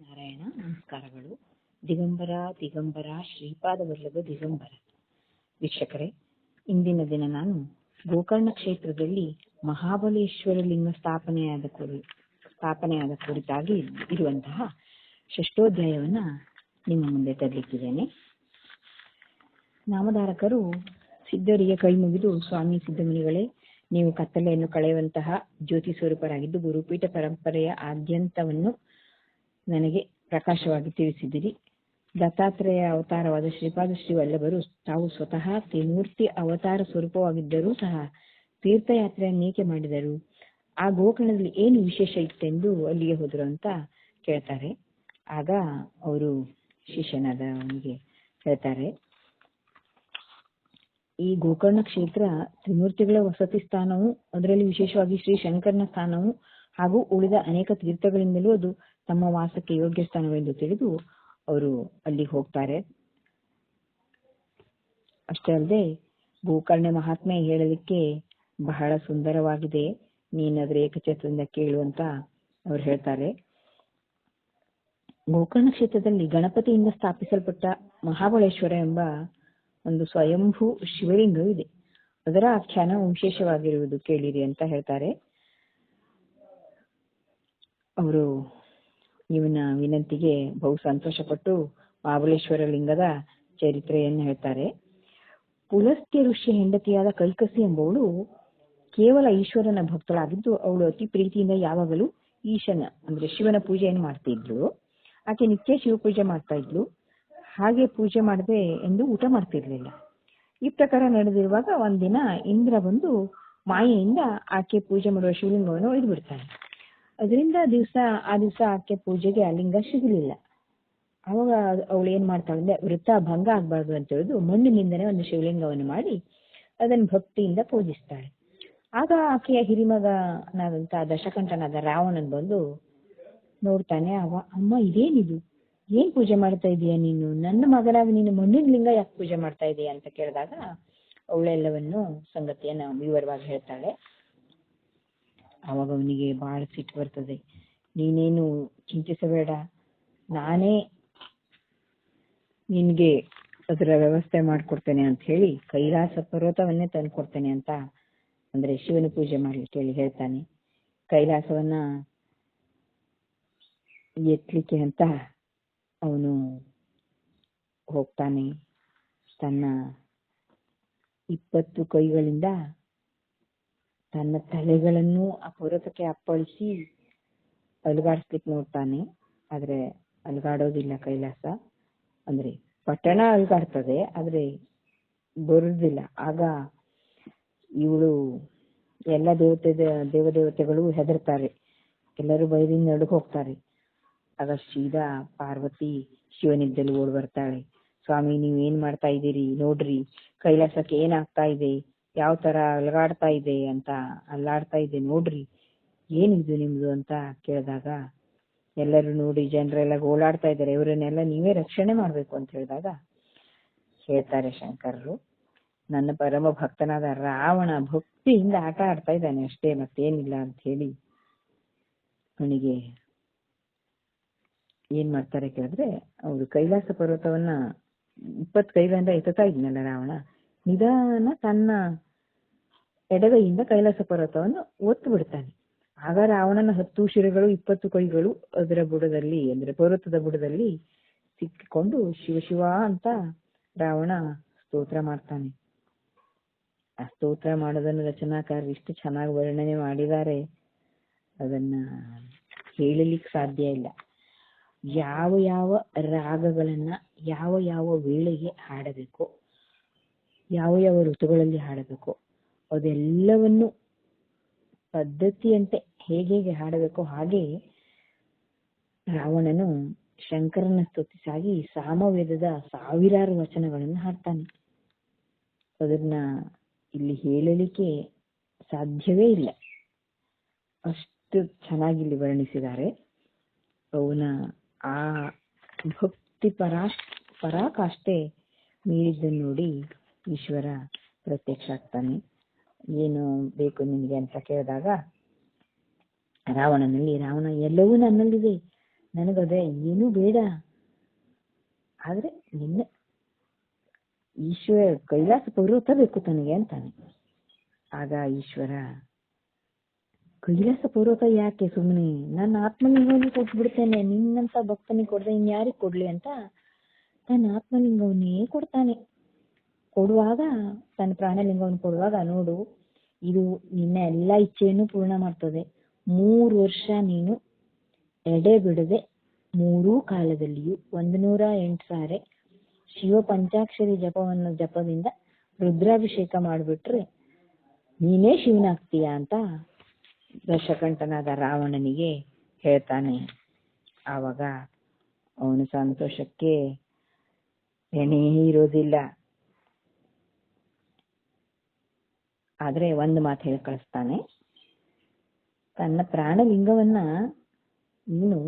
ನಾರಾಯಣ ನಮಸ್ಕಾರಗಳು. ದಿಗಂಬರ ಶ್ರೀಪಾದ ವಲ್ಲಭ ದಿಗಂಬರ ವೀಕ್ಷಕರೇ, ಇಂದಿನ ದಿನ ನಾನು ಗೋಕರ್ಣ ಕ್ಷೇತ್ರದಲ್ಲಿ ಮಹಾಬಲೇಶ್ವರ ಲಿಂಗ ಸ್ಥಾಪನೆಯಾದ ಕುರಿತಾಗಿ ಇರುವಂತಹ ಷಷ್ಠೋಧ್ಯಾಯವನ್ನ ನಿಮ್ಮ ಮುಂದೆ ತರಲಿಕ್ಕಿದ್ದೇನೆ. ನಾಮಧಾರಕರು ಸಿದ್ಧರಿಗೆ ಕೈ ಮುಗಿದು, ಸ್ವಾಮಿ ಸಿದ್ಧಮುನಿಗಳೇ, ನೀವು ಕತ್ತಲೆಯನ್ನು ಕಳೆಯುವಂತಹ ಜ್ಯೋತಿ ಸ್ವರೂಪರಾಗಿದ್ದು ಗುರುಪೀಠ ಪರಂಪರೆಯ ಆದ್ಯಂತವನ್ನು ನನಗೆ ಪ್ರಕಾಶವಾಗಿ ತಿಳಿಸಿದಿರಿ. ದತ್ತಾತ್ರೇಯ ಅವತಾರವಾದ ಶ್ರೀಪಾದ ಶ್ರೀ ವಲ್ಲಭರು ತಾವು ಸ್ವತಃ ತ್ರಿಮೂರ್ತಿ ಅವತಾರ ಸ್ವರೂಪವಾಗಿದ್ದರೂ ಸಹ ತೀರ್ಥಯಾತ್ರೆಯನ್ನೇಕೆ ಮಾಡಿದರು? ಆ ಗೋಕರ್ಣದಲ್ಲಿ ಏನು ವಿಶೇಷ ಇತ್ತೆಂದು ಅಲ್ಲಿಗೆ ಹೋದರು ಅಂತ ಕೇಳ್ತಾರೆ. ಆಗ ಅವರು ಶಿಷ್ಯನಾದ ಅವನಿಗೆ ಹೇಳ್ತಾರೆ, ಈ ಗೋಕರ್ಣ ಕ್ಷೇತ್ರ ತ್ರಿಮೂರ್ತಿಗಳ ವಸತಿ ಸ್ಥಾನವು, ಅದರಲ್ಲಿ ವಿಶೇಷವಾಗಿ ಶ್ರೀ ಶಂಕರನ ಸ್ಥಾನವು ಹಾಗೂ ಉಳಿದ ಅನೇಕ ತೀರ್ಥಗಳಿಂದಲೂ ಅದು ತಮ್ಮ ವಾಸಕ್ಕೆ ಯೋಗ್ಯ ಸ್ಥಾನವೆಂದು ತಿಳಿದು ಅವರು ಅಲ್ಲಿಗೆ ಹೋಗ್ತಾರೆ. ಅಷ್ಟೇ ಅಲ್ಲದೆ ಗೋಕರ್ಣ ಮಹಾತ್ಮೆ ಹೇಳಲಿಕ್ಕೆ ಬಹಳ ಸುಂದರವಾಗಿದೆ, ನೀನಾದ್ರೆ ಏಕಚೇತದಿಂದ ಕೇಳು ಅಂತ ಅವ್ರು ಹೇಳ್ತಾರೆ. ಗೋಕರ್ಣ ಕ್ಷೇತ್ರದಲ್ಲಿ ಗಣಪತಿಯಿಂದ ಸ್ಥಾಪಿಸಲ್ಪಟ್ಟ ಮಹಾಬಲೇಶ್ವರ ಎಂಬ ಒಂದು ಸ್ವಯಂಭೂ ಶಿವಲಿಂಗವಿದೆ. ಅದರ ಆಖ್ಯಾನ ವಿಶೇಷವಾಗಿರುವುದು ಕೇಳಿರಿ ಅಂತ ಹೇಳ್ತಾರೆ. ಅವರು ಇವನ ವಿನಂತಿಗೆ ಬಹು ಸಂತೋಷಪಟ್ಟು ಮಹಾಬಲೇಶ್ವರ ಲಿಂಗದ ಚರಿತ್ರೆಯನ್ನು ಹೇಳ್ತಾರೆ. ಪುಲಸ್ತ್ಯ ಋಷಿಯ ಹೆಂಡತಿಯಾದ ಕೈಕಸಿ ಎಂಬವಳು ಕೇವಲ ಈಶ್ವರನ ಭಕ್ತಳಾಗಿದ್ದು, ಅವಳು ಅತಿ ಪ್ರೀತಿಯಿಂದ ಯಾವಾಗಲೂ ಈಶನ ಅಂದ್ರೆ ಶಿವನ ಪೂಜೆಯನ್ನು ಮಾಡ್ತಿದ್ಲು. ಆಕೆ ನಿತ್ಯ ಶಿವ ಪೂಜೆ ಮಾಡ್ತಾ ಇದ್ಲು. ಹಾಗೆ ಪೂಜೆ ಮಾಡದೆ ಎಂದು ಊಟ ಮಾಡ್ತಿರ್ಲಿಲ್ಲ. ಈ ಪ್ರಕಾರ ನಡೆದಿರುವಾಗ ಒಂದಿನ ಇಂದ್ರ ಬಂದು ಮಾಯೆಯಿಂದ ಆಕೆ ಪೂಜೆ ಮಾಡುವ ಶಿವಲಿಂಗವನ್ನು ಒಯ್ದು ಬಿಡ್ತಾನೆ. ಅದರಿಂದ ಆ ದಿವಸ ಆಕೆ ಪೂಜೆಗೆ ಆ ಲಿಂಗ ಸಿಗಲಿಲ್ಲ. ಅವಾಗ ಅವಳು ಏನ್ ಮಾಡ್ತಾಳೆ ಅಂದ್ರೆ, ವೃತ್ತ ಭಂಗ ಆಗ್ಬಾರ್ದು ಅಂತ ಹೇಳಿದು ಮಣ್ಣಿನಿಂದನೇ ಒಂದು ಶಿವಲಿಂಗವನ್ನು ಮಾಡಿ ಅದನ್ನು ಭಕ್ತಿಯಿಂದ ಪೂಜಿಸ್ತಾಳೆ. ಆಗ ಆಕೆಯ ಹಿರಿಮಗನಾದಂತಹ ದಶಕಂಠನಾದ ರಾವಣನ್ ಬಂದು ನೋಡ್ತಾನೆ. ಅಮ್ಮ, ಇದೇನಿದು, ಏನ್ ಪೂಜೆ ಮಾಡ್ತಾ ಇದೀಯ ನೀನು? ನನ್ನ ಮಗನಾಗಿ ನೀನು ಮಣ್ಣಿನ ಲಿಂಗ ಯಾಕೆ ಪೂಜೆ ಮಾಡ್ತಾ ಇದೀಯ ಅಂತ ಕೇಳಿದಾಗ ಅವಳೆಲ್ಲವನ್ನು ಸಂಗತಿಯನ್ನ ವಿವರವಾಗಿ ಹೇಳ್ತಾಳೆ. ಅವಾಗ ಅವನಿಗೆ ಬಹಳ ಸಿಟ್ಟು ಬರ್ತದೆ. ನೀನೇನು ಚಿಂತಿಸಬೇಡ, ನಾನೇ ನಿನ್ಗೆ ಅದರ ವ್ಯವಸ್ಥೆ ಮಾಡ್ಕೊಡ್ತೇನೆ ಅಂತ ಹೇಳಿ ಕೈಲಾಸ ಪರ್ವತವನ್ನೇ ತಂದ್ಕೊಡ್ತೇನೆ ಅಂತ, ಅಂದ್ರೆ ಶಿವನ ಪೂಜೆ ಮಾಡ್ಲಿಕ್ಕೆ ಹೇಳಿ ಹೇಳ್ತಾನೆ. ಕೈಲಾಸವನ್ನ ಎತ್ತಲಿಕ್ಕೆ ಅಂತ ಅವನು ಹೋಗ್ತಾನೆ. ತನ್ನ 20 ಕೈಗಳಿಂದ ತನ್ನ ತಲೆಗಳನ್ನು ಆ ಪರ್ವತಕ್ಕೆ ಅಪ್ಪಳಿಸಿ ಅಲುಗಾಡಿಸ್ಲಿಕ್ಕೆ ನೋಡ್ತಾನೆ. ಆದ್ರೆ ಅಲುಗಾಡೋದಿಲ್ಲ ಕೈಲಾಸ. ಅಂದ್ರೆ ಪಟ್ಟಣ ಅಲುಗಾಡ್ತದೆ, ಆದ್ರೆ ಬರುದಿಲ್ಲ. ಆಗ ಇವಳು ಎಲ್ಲ ದೇವದೇವತೆಗಳು ಹೆದರ್ತಾರೆ, ಎಲ್ಲರೂ ಭಯದಿಂದ ನಡುಗ್ ಹೋಗ್ತಾರೆ. ಆಗ ಸೀದಾ ಪಾರ್ವತಿ ಶಿವನಿದ್ದಲು ಓಡ್ ಬರ್ತಾಳೆ. ಸ್ವಾಮಿ, ನೀವೇನ್ ಮಾಡ್ತಾ ಇದ್ದೀರಿ ನೋಡ್ರಿ, ಕೈಲಾಸಕ್ಕೆ ಏನಾಗ್ತಾ ಇದೆ, ಯಾವ ತರ ಅಲಗಾಡ್ತಾ ಇದೆ ಅಂತ, ಅಲ್ಲಾಡ್ತಾ ಇದೆ ನೋಡ್ರಿ, ಏನಿದು ನಿಮ್ದು ಅಂತ ಕೇಳಿದಾಗ ಎಲ್ಲರೂ ನೋಡಿ ಜನರೆಲ್ಲ ಗೋಳಾಡ್ತಾ ಇದ್ದಾರೆ, ಇವರನ್ನೆಲ್ಲ ನೀವೇ ರಕ್ಷಣೆ ಮಾಡ್ಬೇಕು ಅಂತ ಹೇಳಿದಾಗ ಹೇಳ್ತಾರೆ ಶಂಕರರು, ನನ್ನ ಪರಮ ಭಕ್ತನಾದ ರಾವಣ ಭಕ್ತಿಯಿಂದ ಆಟ ಆಡ್ತಾ ಇದ್ದಾನೆ ಅಷ್ಟೇ, ಮತ್ತೇನಿಲ್ಲ ಅಂತ ಹೇಳಿ ಅವನಿಗೆ ಏನ್ ಮಾಡ್ತಾರೆ ಕೇಳಿದ್ರೆ, ಅವರು ಕೈಲಾಸ ಪರ್ವತವನ್ನ 20 ಕೈಗಳಿಂದ ಎತ್ತುತ್ತಾ ಇದ್ನಲ್ಲ ರಾವಣ, ನಿಧಾನ ತನ್ನ ಎಡಗೈಯಿಂದ ಕೈಲಾಸ ಪರ್ವತವನ್ನು ಒತ್ತು ಬಿಡ್ತಾನೆ. ಆಗ ರಾವಣನ 10 ಶಿರಗಳು 20 ಕೈಗಳು ಅದರ ಬುಡದಲ್ಲಿ ಅಂದ್ರೆ ಪರ್ವತದ ಬುಡದಲ್ಲಿ ಸಿಕ್ಕಿಕೊಂಡು ಶಿವ ಶಿವ ಅಂತ ರಾವಣ ಸ್ತೋತ್ರ ಮಾಡ್ತಾನೆ. ಆ ಸ್ತೋತ್ರ ಮಾಡೋದನ್ನು ರಚನಾಕಾರರು ಇಷ್ಟು ಚೆನ್ನಾಗಿ ವರ್ಣನೆ ಮಾಡಿದ್ದಾರೆ, ಅದನ್ನ ಹೇಳಲಿಕ್ಕೆ ಸಾಧ್ಯ ಇಲ್ಲ. ಯಾವ ಯಾವ ರಾಗಗಳನ್ನ ಯಾವ ಯಾವ ವೇಳೆಗೆ ಹಾಡಬೇಕು, ಯಾವ ಯಾವ ಋತುಗಳಲ್ಲಿ ಹಾಡಬೇಕು, ಅದೆಲ್ಲವನ್ನು ಪದ್ಧತಿಯಂತೆ ಹೇಗೆ ಹಾಡಬೇಕು ಹಾಗೆ ರಾವಣನು ಶಂಕರನ ಸ್ತುತಿಸಾಗಿ ಸಾಮವೇದದ 1000 ವಚನಗಳನ್ನು ಹಾಡ್ತಾನೆ. ಅದನ್ನ ಇಲ್ಲಿ ಹೇಳಲಿಕ್ಕೆ ಸಾಧ್ಯವೇ ಇಲ್ಲ, ಅಷ್ಟು ಚೆನ್ನಾಗಿ ಇಲ್ಲಿ ವರ್ಣಿಸಿದ್ದಾರೆ. ಅವನ ಆ ಭಕ್ತಿ ಪರಾಕಾಷ್ಠೆ ಮೀರಿದ್ದನ್ನು ನೋಡಿ ಈಶ್ವರ ಪ್ರತ್ಯಕ್ಷ ಆಗ್ತಾನೆ. ಏನು ಬೇಕು ನಿನಗೆ ಅಂತ ಕೇಳಿದಾಗ ರಾವಣ ಎಲ್ಲವೂ ನನ್ನಲ್ಲಿದೆ, ನನಗದೇ ಏನೂ ಬೇಡ, ಆದ್ರೆ ನಿನ್ನ ಈಶ್ವರ ಕೈಲಾಸ ಪರ್ವತ ಬೇಕು ತನಗೆ ಅಂತಾನೆ. ಆಗ ಈಶ್ವರ, ಕೈಲಾಸ ಪರ್ವತ ಯಾಕೆ, ಸುಮ್ಮನೆ ನನ್ನ ಆತ್ಮಲಿಂಗವನ್ನು ಕೊಟ್ಬಿಡ್ತೇನೆ, ನಿನ್ನಂತ ಭಕ್ತನಿಗೆ ಕೊಡದೆ ಇನ್ಯಾರಿಗೆ ಕೊಡ್ಲಿ ಅಂತ ತನ್ನ ಆತ್ಮಲಿಂಗವನ್ನೇ ಕೊಡ್ತಾನೆ. ಕೊಡುವಾಗ ತನ್ನ ಪ್ರಾಣಲಿಂಗವನ್ನು ಕೊಡುವಾಗ, ನೋಡು ಇದು ನಿನ್ನ ಎಲ್ಲ ಇಚ್ಛೆಯನ್ನು ಪೂರ್ಣ ಮಾಡ್ತದೆ. 3 ವರ್ಷ ನೀನು ಎಡೆ ಬಿಡದೆ 3 ಕಾಲದಲ್ಲಿಯೂ 108 ಸಾರೆ ಶಿವ ಪಂಚಾಕ್ಷರಿ ಜಪದಿಂದ ರುದ್ರಾಭಿಷೇಕ ಮಾಡಿಬಿಟ್ರೆ ನೀನೇ ಶಿವನಾಗ್ತೀಯ ಅಂತ ದಶಕಂಠನಾದ ರಾವಣನಿಗೆ ಹೇಳ್ತಾನೆ. ಆವಾಗ ಅವನ ಸಂತೋಷಕ್ಕೆ ಎಣೆ ಇರೋದಿಲ್ಲ. ಆದ್ರೆ ಒಂದು ಮಾತು ಹೇಳಿ ಕಳಿಸ್ತಾನೆ, ತನ್ನ ಪ್ರಾಣಲಿಂಗವನ್ನ ನೀನು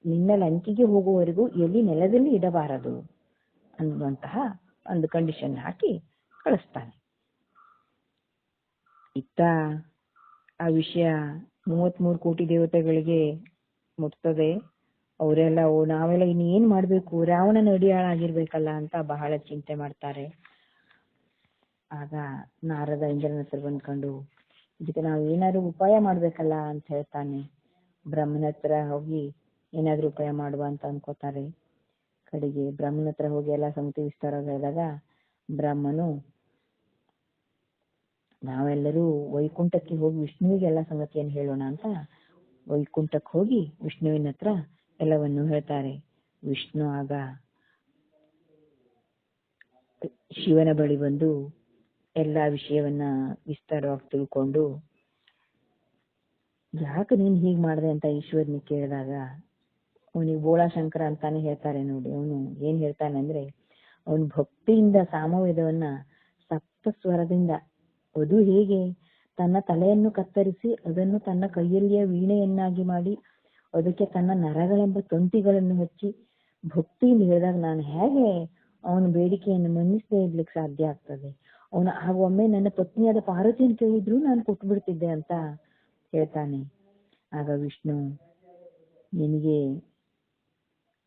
ನಿನ್ನ ಲಂಕಿಗೆ ಹೋಗುವವರೆಗೂ ಎಲ್ಲಿ ನೆಲದಲ್ಲಿ ಇಡಬಾರದು ಅನ್ನುವಂತಹ ಒಂದು ಕಂಡೀಷನ್ ಹಾಕಿ ಕಳಿಸ್ತಾನೆ. ಇತ್ತ ಆ ವಿಷಯ 33 ಕೋಟಿ ದೇವತೆಗಳಿಗೆ ಮುಟ್ತದೆ. ಅವರೆಲ್ಲ ನಾವೆಲ್ಲ ಇನ್ನೇನ್ ಮಾಡ್ಬೇಕು, ರಾವಣನ ಅಡಿಯಾಳಾಗಿರ್ಬೇಕಲ್ಲ ಅಂತ ಬಹಳ ಚಿಂತೆ ಮಾಡ್ತಾರೆ. ಆಗ ನಾರದ ಇಂದ್ರನ ಹತ್ರ ಬಂದ್ಕೊಂಡು, ಇದಕ್ಕೆ ನಾವು ಏನಾದ್ರು ಉಪಾಯ ಮಾಡ್ಬೇಕಲ್ಲ ಅಂತ ಹೇಳ್ತಾನೆ. ಬ್ರಹ್ಮನ ಹತ್ರ ಹೋಗಿ ಏನಾದ್ರು ಉಪಾಯ ಮಾಡುವ ಅಂತ ಅನ್ಕೋತಾರೆ. ಕಡೆಗೆ ಬ್ರಹ್ಮನ ಹತ್ರ ಹೋಗಿ ಎಲ್ಲ ಸಂಗತಿ ವಿಸ್ತಾರ ಹೇಳಿದಾಗ ಬ್ರಹ್ಮನು, ನಾವೆಲ್ಲರೂ ವೈಕುಂಠಕ್ಕೆ ಹೋಗಿ ವಿಷ್ಣುವಿಗೆ ಎಲ್ಲ ಸಂಗತಿಯನ್ನು ಹೇಳೋಣ ಅಂತ ವೈಕುಂಠಕ್ಕೆ ಹೋಗಿ ವಿಷ್ಣುವಿನ ಹತ್ರ ಎಲ್ಲವನ್ನು ಹೇಳ್ತಾರೆ. ವಿಷ್ಣು ಆಗ ಶಿವನ ಬಳಿ ಬಂದು ಎಲ್ಲಾ ವಿಷಯವನ್ನ ವಿಸ್ತಾರವಾಗಿ ತಿಳ್ಕೊಂಡು, ಯಾಕೆ ನೀನ್ ಹೀಗ್ ಮಾಡ್ದೆ ಅಂತ ಈಶ್ವರನಿಗೆ ಕೇಳಿದಾಗ ಅವನಿಗೆ ಬೋಳಾಶಂಕರ ಅಂತಾನೆ ಹೇಳ್ತಾರೆ. ನೋಡಿ, ಅವನು ಏನ್ ಹೇಳ್ತಾನೆ ಅಂದ್ರೆ, ಅವನು ಭಕ್ತಿಯಿಂದ ಸಾಮವೇದವನ್ನ ಸಪ್ತ ಸ್ವರದಿಂದ, ಅದು ಹೇಗೆ ತನ್ನ ತಲೆಯನ್ನು ಕತ್ತರಿಸಿ ಅದನ್ನು ತನ್ನ ಕೈಯಲ್ಲಿಯ ವೀಣೆಯನ್ನಾಗಿ ಮಾಡಿ ಅದಕ್ಕೆ ತನ್ನ ನರಗಳೆಂಬ ತಂತಿಗಳನ್ನು ಹಚ್ಚಿ ಭಕ್ತಿಯಿಂದ ಹೇಳಿದಾಗ ನಾನು ಹೇಗೆ ಅವನ ಬೇಡಿಕೆಯನ್ನು ಮನ್ನಿಸದೇ ಇರ್ಲಿಕ್ಕೆ ಸಾಧ್ಯ ಆಗ್ತದೆ. ಅವನು ಒಮ್ಮೆ ನನ್ನ ಪತ್ನಿಯಾದ ಪಾರ್ವತಿಯನ್ನು ಕೇಳಿದ್ರು ನಾನು ಕೊಟ್ಬಿಡ್ತಿದ್ದೆ ಅಂತ ಹೇಳ್ತಾನೆ. ಆಗ ವಿಷ್ಣು, ನಿನಗೆ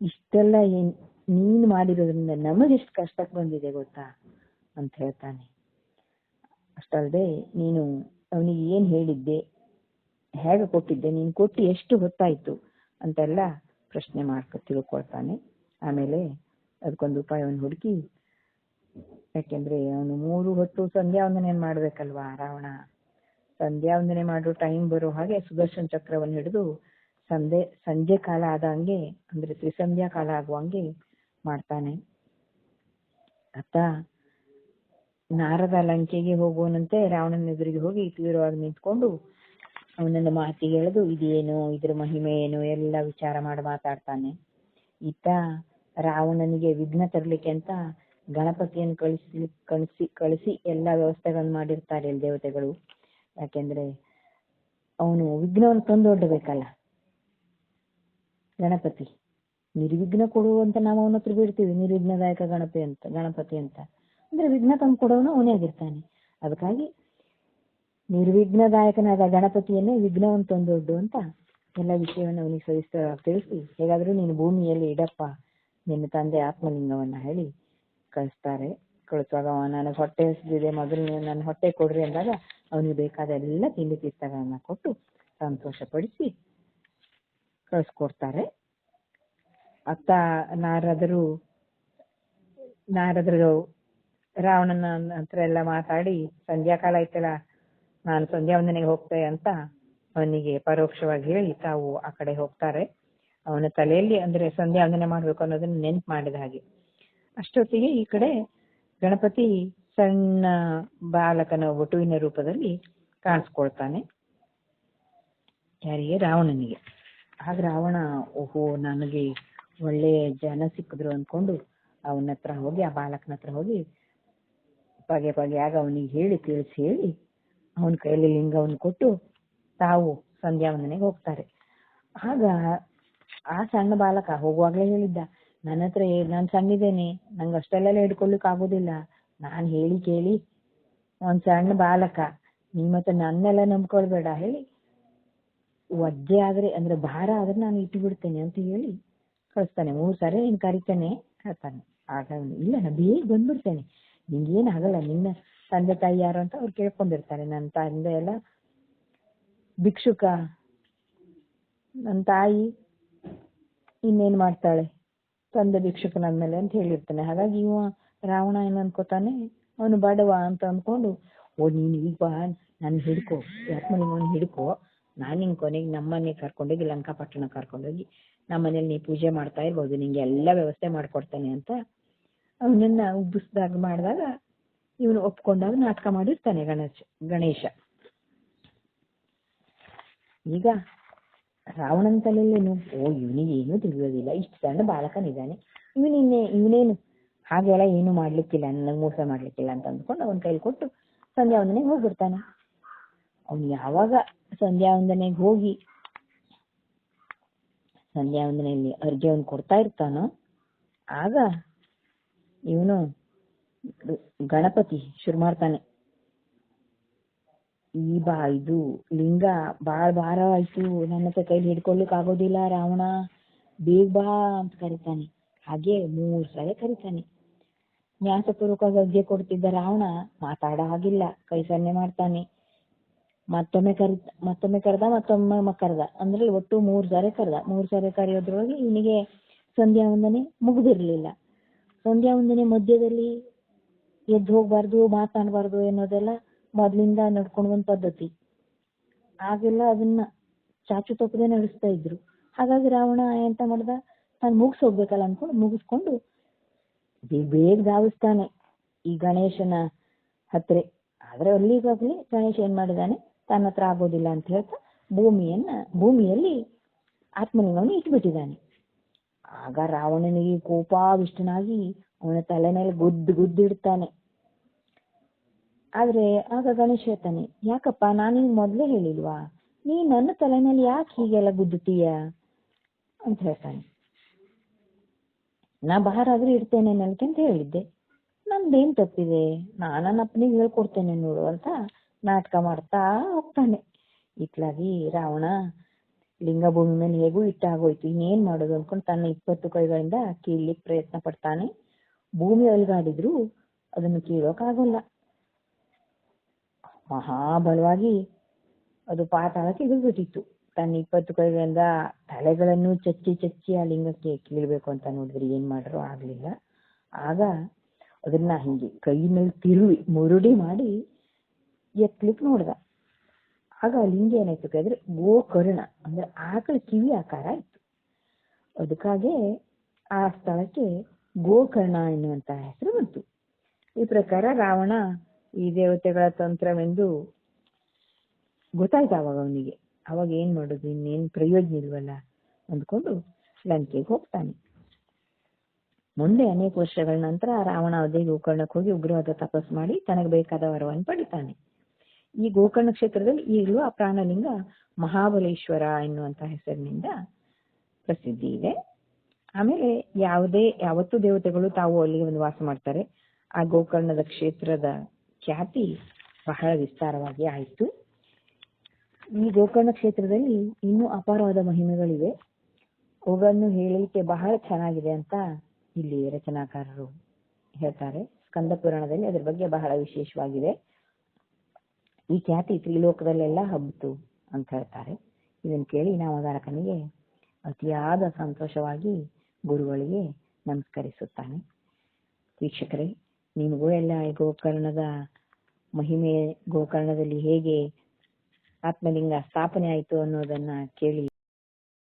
ಇಷ್ಟೆಲ್ಲ ನೀನು ಮಾಡಿರೋದ್ರಿಂದ ನಮಗೆಷ್ಟು ಕಷ್ಟಕ್ಕೆ ಬಂದಿದೆ ಗೊತ್ತಾ ಅಂತ ಹೇಳ್ತಾನೆ. ಅಷ್ಟಲ್ಲದೆ ನೀನು ಅವನಿಗೆ ಏನ್ ಹೇಳಿದ್ದೆ, ಹೇಗೆ ಕೊಟ್ಟಿದ್ದೆ, ನೀನು ಕೊಟ್ಟು ಎಷ್ಟು ಹೊತ್ತಾಯ್ತು ಅಂತೆಲ್ಲ ಪ್ರಶ್ನೆ ತಿಳ್ಕೊಳ್ತಾನೆ. ಆಮೇಲೆ ಅದಕ್ಕೊಂದು ಉಪಾಯವನ್ನು ಹುಡುಕಿ, ಯಾಕೆಂದ್ರೆ ಅವನು 3 ಹೊತ್ತು ಸಂಧ್ಯಾ ವಂದನೆ ಮಾಡ್ಬೇಕಲ್ವಾ ರಾವಣ. ಸಂಧ್ಯಾ ವಂದನೆ ಮಾಡೋ ಟೈಮ್ ಬರೋ ಹಾಗೆ ಸುದರ್ಶನ ಚಕ್ರವನ್ನು ಹಿಡಿದು ಸಂಜೆ ಕಾಲ ಆದಂಗೆ, ಅಂದ್ರೆ ತ್ರಿಸಂಧ್ಯಾ ಕಾಲ ಆಗುವಂಗೆ ಮಾಡ್ತಾನೆ. ಅತ್ತ ನಾರದ ಲಂಕೆಗೆ ಹೋಗುವನಂತೆ ರಾವಣನ ಎದುರಿಗೆ ಹೋಗಿ ತೀವ್ರವಾಗಿ ನಿಂತ್ಕೊಂಡು ಅವನನ್ನು ಮಾತಿಗೆ ಎಳೆದು ಇದೇನು, ಇದ್ರ ಮಹಿಮೆ ಏನು ಎಲ್ಲ ವಿಚಾರ ಮಾಡಿ ಮಾತಾಡ್ತಾನೆ. ಈತ ರಾವಣನಿಗೆ ವಿಘ್ನ ತರಲಿಕ್ಕೆ ಅಂತ ಗಣಪತಿಯನ್ನು ಕಳಿಸಿ ಎಲ್ಲಾ ವ್ಯವಸ್ಥೆಗಳನ್ನು ಮಾಡಿರ್ತಾರೆ ದೇವತೆಗಳು. ಯಾಕೆಂದ್ರೆ ಅವನು ವಿಘ್ನವನ್ನು ತಂದೊಡ್ಡಬೇಕಲ್ಲ. ಗಣಪತಿ ನಿರ್ವಿಘ್ನ ಕೊಡುವಂತ ನಾವು ಅವನ ಹತ್ರ ಬಿಡ್ತೀವಿ, ನಿರ್ವಿಘ್ನದಾಯಕ ಗಣಪತಿ ಅಂತ ಅಂದ್ರೆ ವಿಘ್ನ ತಂದು ಕೊಡೋನು ಅವನೇ ಆಗಿರ್ತಾನೆ. ಅದಕ್ಕಾಗಿ ನಿರ್ವಿಘ್ನದಾಯಕನಾದ ಗಣಪತಿಯನ್ನೇ ವಿಘ್ನವನ್ನು ತಂದೊಡ್ಡು ಅಂತ ಎಲ್ಲ ವಿಷಯವನ್ನು ಅವನಿಗೆ ಸವಿಸ್ತರವಾಗಿ ತಿಳಿಸಿ, ಹೇಗಾದ್ರೂ ನೀನು ಭೂಮಿಯಲ್ಲಿ ಇಡಪ್ಪ ನಿನ್ನ ತಂದೆ ಆತ್ಮಲಿಂಗವನ್ನ ಹೇಳಿ ಕಳಿಸ್ತಾರೆ. ಕಳಿಸುವಾಗ ನನಗೆ ಹೊಟ್ಟೆ ಹಸಿದಿದೆ, ಮೊದಲು ನನ್ನ ಹೊಟ್ಟೆ ಕೊಡ್ರಿ ಅಂದಾಗ ಅವನಿಗೆ ಬೇಕಾದ ಎಲ್ಲ ತಿಂಡಿ ತೀರ್ಥಗಳನ್ನ ಕೊಟ್ಟು ಸಂತೋಷ ಪಡಿಸಿ ಕಳಿಸ್ಕೊಡ್ತಾರೆ. ಅತ್ತ ನಾರದರು ರಾವಣನ ಹತ್ರ ಎಲ್ಲ ಮಾತಾಡಿ, ಸಂಧ್ಯಾಕಾಲ ಐತಲ್ಲ, ನಾನು ಸಂಧ್ಯಾ ವಂದನೆಗೆ ಹೋಗ್ತೆ ಅಂತ ಅವನಿಗೆ ಪರೋಕ್ಷವಾಗಿ ಹೇಳಿ ತಾವು ಆ ಕಡೆ ಹೋಗ್ತಾರೆ. ಅವನ ತಲೆಯಲ್ಲಿ ಅಂದ್ರೆ ಸಂಧ್ಯಾ ವಂದನೆ ಮಾಡ್ಬೇಕು ಅನ್ನೋದನ್ನ ನೆನ್ಪು ಮಾಡಿದ ಹಾಗೆ. ಅಷ್ಟೊತ್ತಿಗೆ ಈ ಕಡೆ ಗಣಪತಿ ಸಣ್ಣ ಬಾಲಕನ ವಟುವಿನ ರೂಪದಲ್ಲಿ ಕಾಣಿಸ್ಕೊಳ್ತಾನೆ. ಯಾರಿಗೆ? ರಾವಣನಿಗೆ. ಆಗ ರಾವಣ, ಓಹೋ ನನಗೆ ಒಳ್ಳೆ ಜನ ಸಿಕ್ಕಿದ್ರು ಅನ್ಕೊಂಡು ಅವನ ಹತ್ರ ಹೋಗಿ, ಆ ಬಾಲಕನ ಹತ್ರ ಹೋಗಿ ಪಗೆ ಆಗ ಅವನಿಗೆ ತಿಳಿಸಿ ಹೇಳಿ ಅವನ ಕೈಯಲ್ಲಿ ಲಿಂಗವನ್ನು ಕೊಟ್ಟು ತಾವು ಸಂಧ್ಯಾ ವಂದನೆಗೆ ಹೋಗ್ತಾರೆ. ಆಗ ಆ ಸಣ್ಣ ಬಾಲಕ ಹೋಗುವಾಗ್ಲೇ ಹೇಳಿದ್ದ, ನನ್ನ ಹತ್ರ ನಾನು ಸಣ್ಣಿದ್ದೇನೆ, ನಂಗೆ ಅಷ್ಟೆಲ್ಲ ಹಿಡ್ಕೊಳ್ಲಿಕ್ಕೆ ಆಗೋದಿಲ್ಲ, ನಾನು ಹೇಳಿ ಕೇಳಿ ಒಂದ್ ಸಣ್ಣ ಬಾಲಕ, ನೀ ಮತ್ತೆ ನನ್ನೆಲ್ಲ ನಂಬ್ಕೊಳ್ಬೇಡ ಹೇಳಿ ಒಜ್ಜೆ ಆದ್ರೆ ಅಂದ್ರೆ ಭಾರ ಆದ್ರೆ ನಾನು ಇಟ್ಟು ಬಿಡ್ತೇನೆ ಅಂತ ಹೇಳಿ ಕಳಿಸ್ತಾನೆ. 3 ಸಾರಿ ನೀನು ಕರಿತಾನೆ ಹೇಳ್ತಾನೆ. ಆಗ ಅವ್ನು, ಇಲ್ಲ ನಾ ಬೇಗ ಬಂದ್ಬಿಡ್ತೇನೆ, ನಿಂಗೇನು ಆಗಲ್ಲ, ನಿನ್ನ ತಂದೆ ತಾಯಿ ಯಾರು ಅಂತ ಅವ್ರು ಕೇಳ್ಕೊಂಡಿರ್ತಾರೆ. ನನ್ನ ತಂದೆ ಎಲ್ಲ ಭಿಕ್ಷುಕ, ನನ್ನ ತಾಯಿ ಇನ್ನೇನ್ ಮಾಡ್ತಾಳೆ, ತಂದೆ ಭಿಕ್ಷುಕನಾದ್ಮೇಲೆ ಅಂತ ಹೇಳಿರ್ತಾನೆ. ಹಾಗಾಗಿ ಇವ ರಾವಣ ಏನ್ ಅನ್ಕೋತಾನೆ, ಅವನು ಬಡವ ಅಂತ ಅನ್ಕೊಂಡು, ಓ ನೀನು ಈಗ ನನ್ನ ಹಿಡ್ಕೊ, ಯಾತ್ಮಲಿಂಗನ ಹಿಡ್ಕೊ, ನಾನು ನಿನ್ ಕೊನೆಗೆ ನಮ್ಮನೆ ಕರ್ಕೊಂಡೋಗಿ ಲಂಕಾಪಟ್ಟಣ ಕರ್ಕೊಂಡೋಗಿ ನಮ್ಮನೇಲಿ ನೀ ಪೂಜೆ ಮಾಡ್ತಾ ಇರ್ಬೋದು, ನಿಂಗೆ ಎಲ್ಲ ವ್ಯವಸ್ಥೆ ಮಾಡ್ಕೊಡ್ತೇನೆ ಅಂತ ಅವನನ್ನ ಉಬ್ಬಿಸ್ದಾಗ ಮಾಡಿದಾಗ ಇವನು ಒಪ್ಕೊಂಡಾಗ ನಾಟಕ ಮಾಡಿರ್ತಾನೆ ಗಣೇಶ. ಈಗ ರಾವಣನ ತಲೆಯಲ್ಲೇನು, ಓ ಇವನಿಗೆ ಏನೂ ತಿಳಿಯೋದಿಲ್ಲ, ಇಷ್ಟು ಸಣ್ಣ ಬಾಲಕನಿದ್ದಾನೆ, ಇವನೇನು ಹಾಗೆಲ್ಲ ಏನು ಮಾಡ್ಲಿಕ್ಕಿಲ್ಲ, ನನಗೆ ಮೋಸ ಮಾಡ್ಲಿಕ್ಕಿಲ್ಲ ಅಂತ ಅಂದ್ಕೊಂಡು ಅವನ ಕೈಲಿ ಕೊಟ್ಟು ಸಂಧ್ಯಾ ವಂದನೆಗೆ ಹೋಗ್ಬಿಡ್ತಾನೆ. ಅವನು ಯಾವಾಗ ಸಂಧ್ಯಾ ವಂದನೆಗೆ ಹೋಗಿ ಸಂಧ್ಯಾ ವಂದನೆಯಲ್ಲಿ ಅರ್ಘ್ಯವನ್ನು ಕೊಡ್ತಾ ಇರ್ತಾನೋ ಆಗ ಇವನು ಗಣಪತಿ ಶುರು ಮಾಡ್ತಾನೆ, ಇದು ಲಿಂಗ ಭಾರ ಆಯ್ತು, ನನ್ನ ಕೈಲಿ ಹಿಡ್ಕೊಳ್ಲಿಕ್ ಆಗೋದಿಲ್ಲ ರಾವಣ, ಬೇಗ ಬಾ ಅಂತ ಕರೀತಾನೆ. ಹಾಗೆ 3 ಸಲ ಕರೀತಾನೆ. ನ್ಯಾಸಪೂರ್ವಕವಾಗಿ ಅರ್ಘ್ಯ ಕೊಡ್ತಿದ್ದ ರಾವಣ ಮಾತಾಡೋ ಹಾಗಿಲ್ಲ, ಕೈ ಸನ್ನೆ ಮಾಡ್ತಾನೆ. ಮತ್ತೊಮ್ಮೆ ಕರೆದ ಅಂದ್ರೆ ಒಟ್ಟು 3 ಸಾರಿ ಕರೆದ. 3 ಸಾರಿ ಕರೆಯೋದ್ರೊಳಗೆ ಇವನಿಗೆ ಸಂಧ್ಯಾ ವಂದನೆ ಮುಗಿದಿರ್ಲಿಲ್ಲ. ಸಂಧ್ಯಾ ವಂದನೆ ಮಧ್ಯದಲ್ಲಿ ಎದ್ದು ಹೋಗ್ಬಾರ್ದು, ಮಾತಾಡಬಾರ್ದು ಅನ್ನೋದೆಲ್ಲ ಮೊದ್ಲಿಂದ ನಡ್ಕೊಂಡು ಬಂದ ಪದ್ಧತಿ. ಆಗೆಲ್ಲ ಅದನ್ನ ಚಾಚು ತಪ್ಪದೆ ನಡೆಸ್ತಾ ಇದ್ರು. ಹಾಗಾಗಿ ರಾವಣ ಎಂತ ಮಾಡ್ದ, ತಾನು ಹೋಗ್ಬೇಕಲ್ಲ ಅನ್ಕೊಂಡು ಮುಗಿಸ್ಕೊಂಡು ಬೇಗ ಧಾವಿಸ್ತಾನೆ ಈ ಗಣೇಶನ ಹತ್ರ. ಆದ್ರೆ ಅಲ್ಲಿಗಾಗ್ಲಿ ಗಣೇಶ ಏನ್ ಮಾಡಿದಾನೆ, ತನ್ನ ಹತ್ರ ಆಗೋದಿಲ್ಲ ಅಂತ ಹೇಳ್ತಾ ಭೂಮಿಯಲ್ಲಿ ಆತ್ಮಲಿಂಗವನ್ನು ಇಟ್ಬಿಟ್ಟಿದ್ದಾನೆ. ಆಗ ರಾವಣನಿಗೆ ಕೋಪಾವಿಷ್ಟನಾಗಿ ಅವನ ತಲೆ ಮೇಲೆ ಗುದ್ದಿಡ್ತಾನೆ. ಆದ್ರೆ ಆಗ ಗಣೇಶ ಹೇಳ್ತಾನೆ, ಯಾಕಪ್ಪ ನಾನೀಗ ಮೊದ್ಲೇ ಹೇಳಿಲ್ವಾ, ನೀ ನನ್ನ ತಲೆ ಮೇಲೆ ಯಾಕೆ ಹೀಗೆಲ್ಲ ಗುದ್ದುತ್ತೀಯ ಅಂತ ಹೇಳ್ತಾನೆ. ನಾ ಭಾರ ಆದ್ರೂ ಇಡ್ತೇನೆ ನನಗೆ ಅಂತ ಹೇಳಿದ್ದೆ, ನಂದೇನ್ ತಪ್ಪಿದೆ, ನನ್ನ ಅಪ್ಪನಿಗೆ ಹೇಳ್ಕೊಡ್ತೇನೆ ನೋಡು ಅಂತ ನಾಟಕ ಮಾಡ್ತಾ ಹೋಗ್ತಾನೆ. ಇತ್ಲಾಗಿ ರಾವಣ ಲಿಂಗ ಭೂಮಿ ಮೇಲೆ ಹೇಗೂ ಇಟ್ಟಾಗೋಯ್ತು, ಇನ್ನೇನ್ ಮಾಡೋದು ಅನ್ಕೊಂಡು ತನ್ನ 20 ಕೈಗಳಿಂದ ಕೀಳ್ಲಿಕ್ಕೆ ಪ್ರಯತ್ನ ಪಡ್ತಾನೆ. ಭೂಮಿ ಅಲ್ಗಾಡಿದ್ರು ಅದನ್ನು ಕೀಳೋಕಾಗಲ್ಲ. ಮಹಾಬಲವಾಗಿ ಅದು ಪಾತಾಳಕ್ಕೆ ಇಳಿದ್ಬಿಟ್ಟಿತ್ತು. ತನ್ನ 20 ಕೈಗಳಿಂದ ತಲೆಗಳನ್ನು ಚಚ್ಚಿ ಆ ಲಿಂಗಕ್ಕೆ ಕೀಳ್ಬೇಕು ಅಂತ ನೋಡಿದ್ರೆ ಏನ್ ಮಾಡ್ರು ಆಗ್ಲಿಲ್ಲ. ಆಗ ಅದನ್ನ ಹಿಂಗೆ ಕೈ ಮೇಲೆ ಮುರುಡಿ ಮಾಡಿ ಎತ್ತಲಿಕ್ಕೆ ನೋಡ್ದ. ಆಗ ಲಿಂಗ ಏನಾಯ್ತು ಕೇಳಿದ್ರೆ ಗೋಕರ್ಣ ಅಂದ್ರೆ ಆಕಳ ಕಿವಿ ಆಕಾರ ಇತ್ತು. ಅದಕ್ಕಾಗೆ ಆ ಸ್ಥಳಕ್ಕೆ ಗೋಕರ್ಣ ಎನ್ನುವಂತ ಹೆಸರು ಬಂತು. ಈ ಪ್ರಕಾರ ರಾವಣ ಈ ದೇವತೆಗಳ ತಂತ್ರವೆಂದು ಗೊತ್ತಾಯ್ತು ಅವಾಗ ಅವನಿಗೆ. ಅವಾಗ ಏನ್ ಮಾಡೋದು, ಇನ್ನೇನ್ ಪ್ರಯೋಜನ ಇಲ್ವಲ್ಲ ಅಂದ್ಕೊಂಡು ಲಂಕೆಗೆ ಹೋಗ್ತಾನೆ. ಮುಂದೆ ಅನೇಕ ವರ್ಷಗಳ ನಂತರ ರಾವಣ ಅದೇ ಗೋಕರ್ಣಕ್ಕೆ ಹೋಗಿ ಉಗ್ರವಾದ ತಪಸ್ ಮಾಡಿ ತನಗೆ ಬೇಕಾದ ವರವನ್ನು ಪಡಿತಾನೆ. ಈ ಗೋಕರ್ಣ ಕ್ಷೇತ್ರದಲ್ಲಿ ಈಗಲೂ ಆ ಪ್ರಾಣಲಿಂಗ ಮಹಾಬಲೇಶ್ವರ ಎನ್ನುವಂತ ಹೆಸರಿನಿಂದ ಪ್ರಸಿದ್ಧಿ ಇದೆ. ಆಮೇಲೆ ಯಾವತ್ತೂ ದೇವತೆಗಳು ತಾವು ಅಲ್ಲಿಗೆ ಒಂದು ವಾಸ ಮಾಡ್ತಾರೆ. ಆ ಗೋಕರ್ಣದ ಕ್ಷೇತ್ರದ ಖ್ಯಾತಿ ಬಹಳ ವಿಸ್ತಾರವಾಗಿ ಆಯಿತು. ಈ ಗೋಕರ್ಣ ಕ್ಷೇತ್ರದಲ್ಲಿ ಇನ್ನೂ ಅಪಾರವಾದ ಮಹಿಮೆಗಳಿವೆ. ಅವುಗಳನ್ನು ಹೇಳಲಿಕ್ಕೆ ಬಹಳ ಚೆನ್ನಾಗಿದೆ ಅಂತ ಇಲ್ಲಿ ರಚನಾಕಾರರು ಹೇಳ್ತಾರೆ. ಸ್ಕಂದ ಪುರಾಣದಲ್ಲಿ ಅದರ ಬಗ್ಗೆ ಬಹಳ ವಿಶೇಷವಾಗಿದೆ. ಈ ಖ್ಯಾತಿ ತ್ರಿಲೋಕದಲ್ಲೆಲ್ಲ ಹಬ್ಬಿತು ಅಂತ ಹೇಳ್ತಾರೆ. ಇದನ್ನು ಕೇಳಿ ನಾಮಧಾರಕನಿಗೆ ಅತಿಯಾದ ಸಂತೋಷವಾಗಿ ಗುರುಗಳಿಗೆ ನಮಸ್ಕರಿಸುತ್ತಾನೆ. ವೀಕ್ಷಕರೇ, ನಿಮಗೂ ಎಲ್ಲ ಗೋಕರ್ಣದ ಮಹಿಮೆ, ಗೋಕರ್ಣದಲ್ಲಿ ಹೇಗೆ ಆತ್ಮಲಿಂಗ ಸ್ಥಾಪನೆ ಆಯಿತು ಅನ್ನೋದನ್ನ ಕೇಳಿ